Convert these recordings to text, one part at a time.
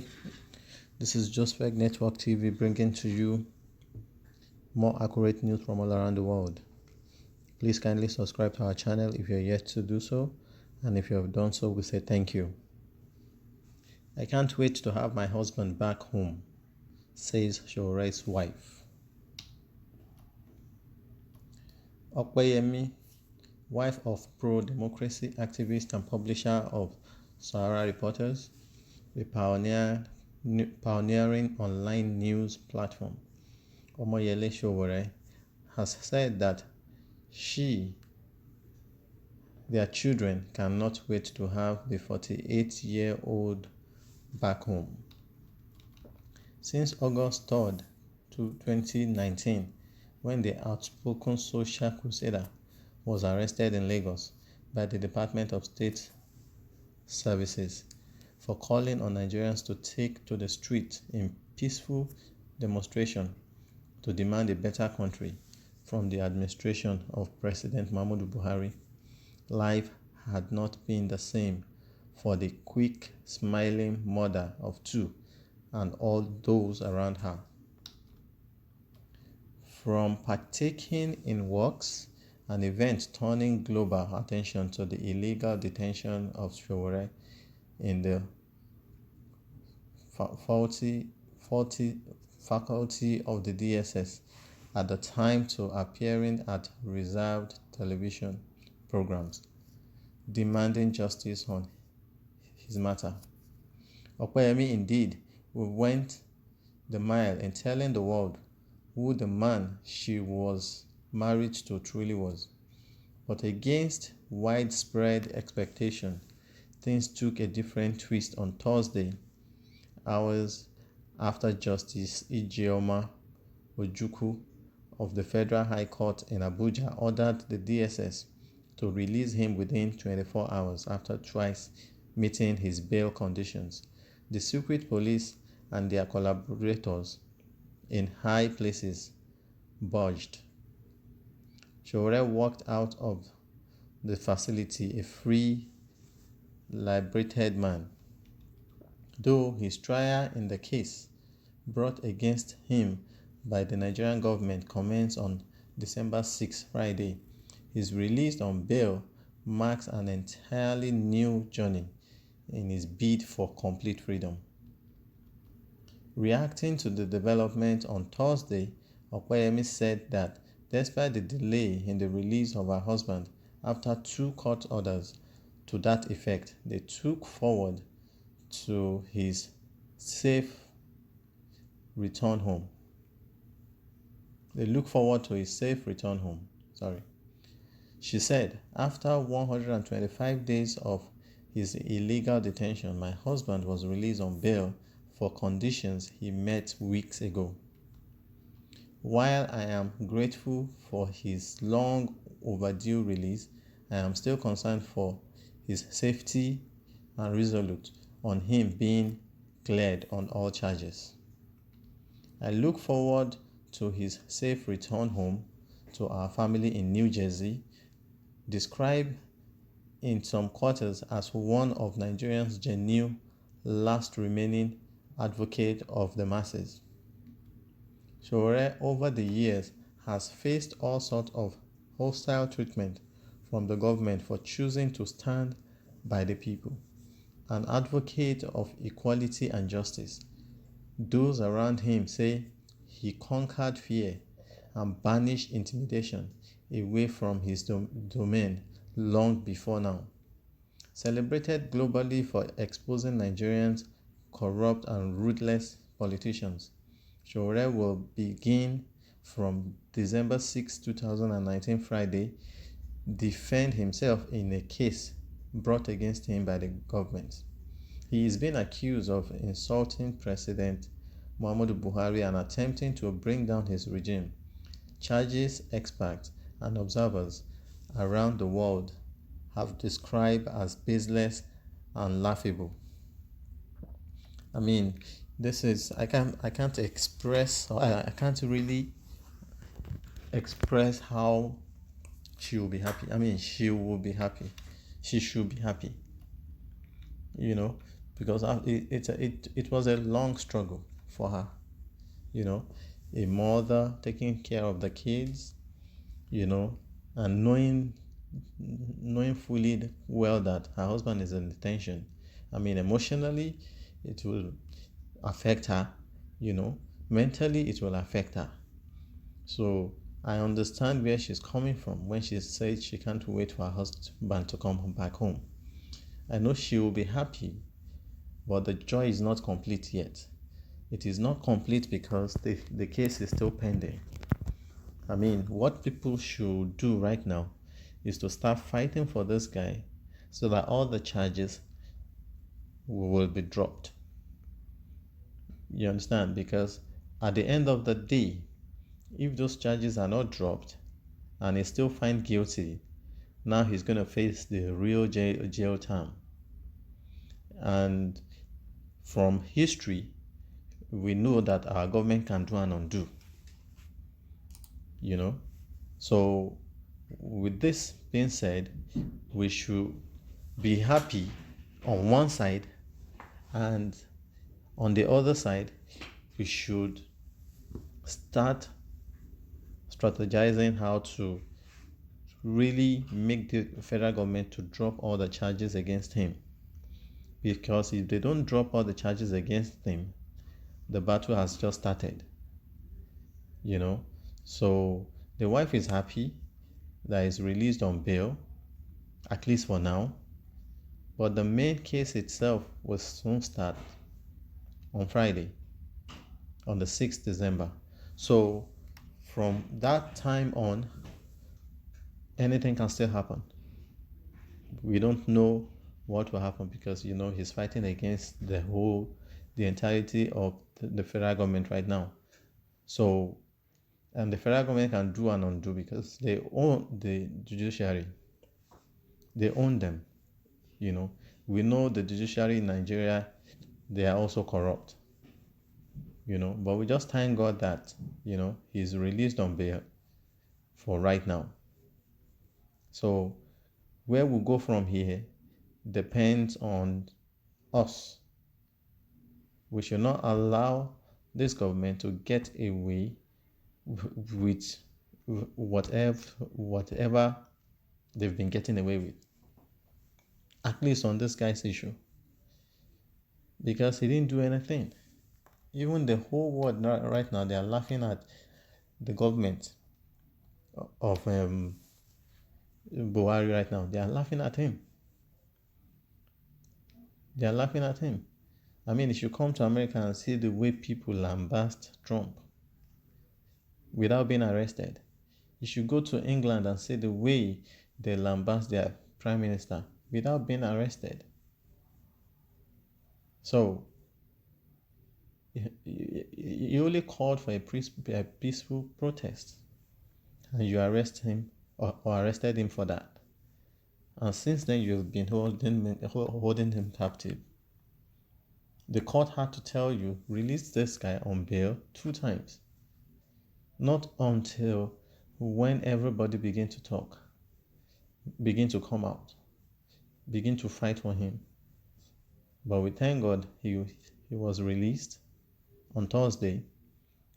Hi, this is Jospec Network TV bringing to you more accurate news from all around the world. Please kindly subscribe to our channel if you're yet to do so, and if you have done so, we say thank you. I can't wait to have my husband back home, says Sowore'S wife. Opeyemi, wife of pro-democracy activist and publisher of Sowore'S, a pioneering online news platform, Omoyele Sowore, has said that their children cannot wait to have the 48-year-old back home. Since August 3rd, 2019, when the outspoken social crusader was arrested in Lagos by the Department of State Services for calling on Nigerians to take to the street in peaceful demonstration to demand a better country from the administration of President Muhammadu Buhari, life had not been the same for the quick, smiling mother of two and all those around her. From partaking in walks and events turning global attention to the illegal detention of Sowore in the faculty of the DSS at the time to appearing at reserved television programs demanding justice on his matter. Opeyemi indeed went the mile in telling the world who the man she was married to truly was. But against widespread expectation, things took a different twist on Thursday, hours after Justice Ijeoma Ojukwu of the Federal High Court in Abuja ordered the DSS to release him within 24 hours after twice meeting his bail conditions. The secret police and their collaborators in high places budged. Sowore walked out of the facility a free, liberated man, though his trial in the case brought against him by the Nigerian government commenced on December 6, Friday. His release on bail marks an entirely new journey in his bid for complete freedom. Reacting to the development on Thursday, Opeyemi said that despite the delay in the release of her husband after two court orders to that effect, they look forward to his safe return home. She said, after 125 days of his illegal detention, my husband was released on bail for conditions he met weeks ago. While I am grateful for his long overdue release, I am still concerned for his safety and resolute on him being cleared on all charges. I look forward to his safe return home to our family in New Jersey, described in some quarters as one of Nigeria's genuine last remaining advocate of the masses. Sowore over the years has faced all sorts of hostile treatment from the government for choosing to stand by the people, an advocate of equality and justice. Those around him say he conquered fear and banished intimidation away from his domain long before now. Celebrated globally for exposing Nigerians' corrupt and ruthless politicians, Sowore will begin from December 6, 2019 Friday, defend himself in a case brought against him by the government. He is being accused of insulting President Muhammadu Buhari and attempting to bring down his regime, charges experts and observers around the world have described as baseless and laughable. I can't really express how she will be happy. She will be happy. She should be happy. because it was a long struggle for her, you know, a mother taking care of the kids, you know, and knowing fully well that her husband is in detention. I mean, emotionally, it will affect her, you know, mentally, it will affect her. So I understand where she's coming from when she says she can't wait for her husband to come back home. I know she will be happy, but the joy is not complete yet. It is not complete because the case is still pending. I mean, what people should do right now is to start fighting for this guy so that all the charges will be dropped. You understand? Because at the end of the day, if those charges are not dropped and he's still found guilty, now he's going to face the real jail term. And from history, we know that our government can do and undo, you know. So with this being said, we should be happy on one side, and on the other side, we should start strategizing how to really make the federal government to drop all the charges against him. Because if they don't drop all the charges against him, the battle has just started, you know. So the wife is happy that he's released on bail, at least for now. But the main case itself will soon start on Friday, on the 6th December. So from that time on, anything can still happen. We don't know what will happen because, you know, he's fighting against the entirety of the federal government right now. So, and the federal government can do and undo because they own the judiciary. They own them, you know. We know the judiciary in Nigeria, they are also corrupt, you know. But we just thank God that, you know, he's released on bail for right now. So where we go from here depends on us. We should not allow this government to get away with whatever they've been getting away with, at least on this guy's issue, because he didn't do anything. Even the whole world right now, they are laughing at the government of Buhari right now. They are laughing at him. They are laughing at him. I mean, if you come to America and see the way people lambast Trump without being arrested, you should go to England and see the way they lambast their prime minister without being arrested. So he only called for a peaceful protest, and you arrest him or arrested him for that. And since then, you've been holding him captive. The court had to tell you, release this guy on bail 2 times. Not until when everybody begin to talk, begin to come out, begin to fight for him. But we thank God he was released on Thursday,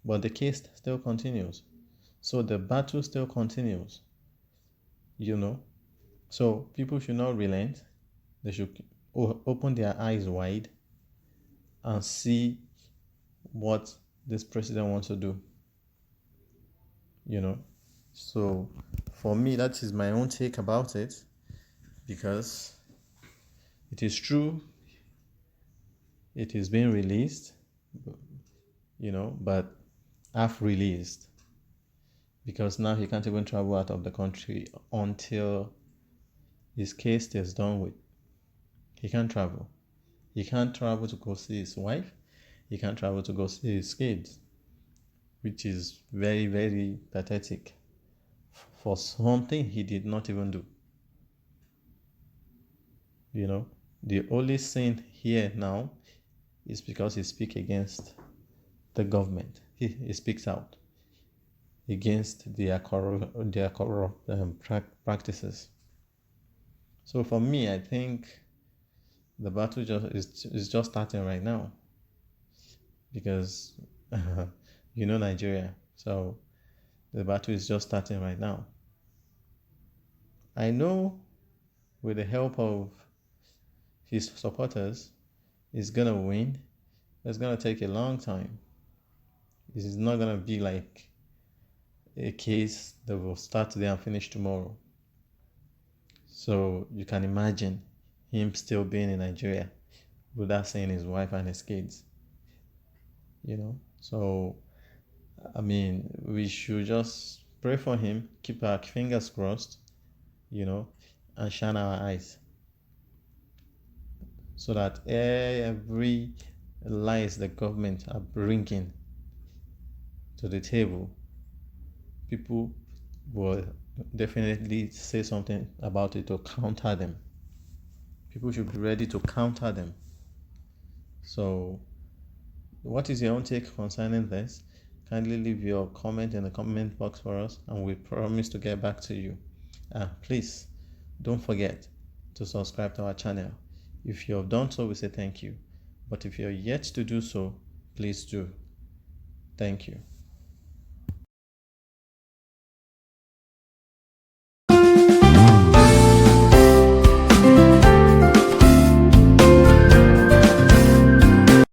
but the case still continues. So the battle still continues, you know. So people should not relent. They should open their eyes wide and see what this president wants to do, you know. So for me, that is my own take about it, because it is true, it is being released, you know, but half released, because now he can't even travel out of the country until his case is done with. He can't travel. He can't travel to go see his wife. He can't travel to go see his kids, which is very, very pathetic for something he did not even do. You know, the only sin here now is because he speaks against the government. He speaks out against their corrupt practices. So for me, I think The battle is just starting right now because Nigeria. So the battle is just starting right now. I know with the help of his supporters, he's gonna win. It's gonna take a long time. This is not gonna be like a case that will start today and finish tomorrow. So you can imagine him still being in Nigeria without seeing his wife and his kids. So I mean, we should just pray for him, keep our fingers crossed, and shine our eyes so that every lies the government are bringing to the table, people will definitely say something about it to counter them. People should be ready to counter them. So, what is your own take concerning this? Kindly leave your comment in the comment box for us, and we promise to get back to you. Please don't forget to subscribe to our channel. If you have done so, we say thank you. But if you're yet to do so, please do. Thank you.